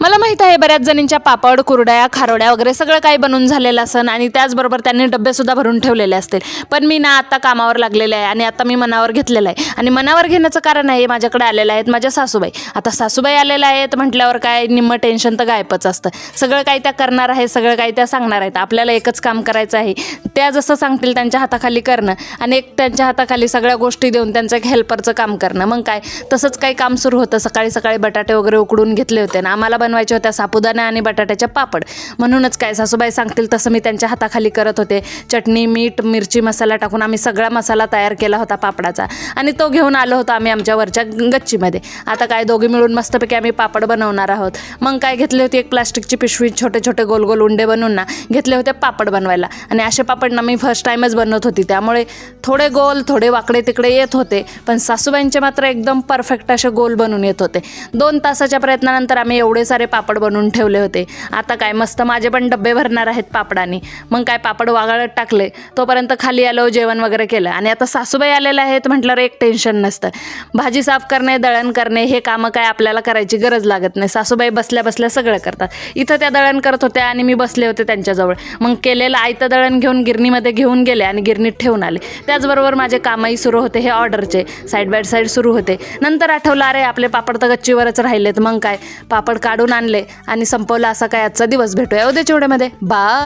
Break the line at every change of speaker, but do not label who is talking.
मला माहीत आहे बऱ्याच जणींच्या पापड, कुरड्या, खारोड्या वगैरे सगळं काही बनवून झालेलं असन आणि त्याचबरोबर त्यांनी डब्बेसुद्धा भरून ठेवलेले असतील. पण मी ना आता कामावर लागलेले आहे आणि आता मी मनावर घेतलेलं आहे आणि मनावर घेण्याचं कारण आहे माझ्याकडे आलेलं आहेत माझ्या सासूबाई. आता सासूबाई आलेल्या आहेत म्हटल्यावर काय निम्मं टेन्शन तर गायबच असतं. सगळं काही त्या करणार आहे, सगळं काही त्या सांगणार आहेत. आपल्याला एकच काम करायचं आहे, त्या जसं सांगतील त्यांच्या हाताखाली करणं आणि एक त्यांच्या हाताखाली सगळ्या गोष्टी देऊन त्यांचं एक हेल्परचं काम करणं. मग काय तसंच काही काम सुरू होतं. सकाळी सकाळी बटाटे वगैरे उकडून घेतले होते ना, आम्हाला बनवायच्या होत्या साबुदाणा आणि बटाट्याच्या पापड. म्हणूनच काय सासूबाई सांगतील तसं मी त्यांच्या हाताखाली करत होते. चटणी, मीठ, मिरची मसाला टाकून आम्ही सगळा मसाला तयार केला होता पापडाचा आणि तो घेऊन आलो होतो आम्ही आमच्या वरच्या गच्चीमध्ये. आता काय दोघी मिळून मस्तपैकी आम्ही पापड बनवणार आहोत. मग काय घेतली होती एक प्लास्टिकची पिशवी, छोटे छोटे गोल गोल उंडे बनवून ना घेतले होते पापड बनवायला. आणि असे पापड ना मी फर्स्ट टाईमच बनवत होती, त्यामुळे थोडे गोल थोडे वाकडे तिकडे येत होते, पण सासूबाईंचे मात्र एकदम परफेक्ट असे गोल बनून येत होते. 2 तासाच्या प्रयत्नानंतर आम्ही एवढे सारे पापड बनवून ठेवले होते. आता काय मस्त माझे पण डब्बे भरणार आहेत पापडांनी. मग काय पापड वागाळत टाकले, तोपर्यंत खाली आलो, जेवण वगैरे केलं. आणि आता सासूबाई आलेल्या आहेत म्हटल्यावर एक टेन्शन नसतं. भाजी साफ करणे, दळण करणे हे कामं काय आपल्याला करायची गरज लागत नाही. सासूबाई बसल्या बसल्या सगळं करतात. इथं त्या दळण करत होत्या आणि मी बसले होते त्यांच्याजवळ. मग केलेलं आयतं दळण घेऊन गिरणीमध्ये घेऊन गेले आणि गिरणीत ठेवून आले. त्याचबरोबर माझे कामही सुरू होते, हे ऑर्डरचे साईड बाय साईड सुरू होते. नंतर आठवलं अरे आपले पापड तर गच्चीवरच राहिलेत. मग काय पापड काढून आणले आणि संपवलं. असा काय आजचा दिवस. भेटूया उद्याच्या व्हिडिओमध्ये. बाय.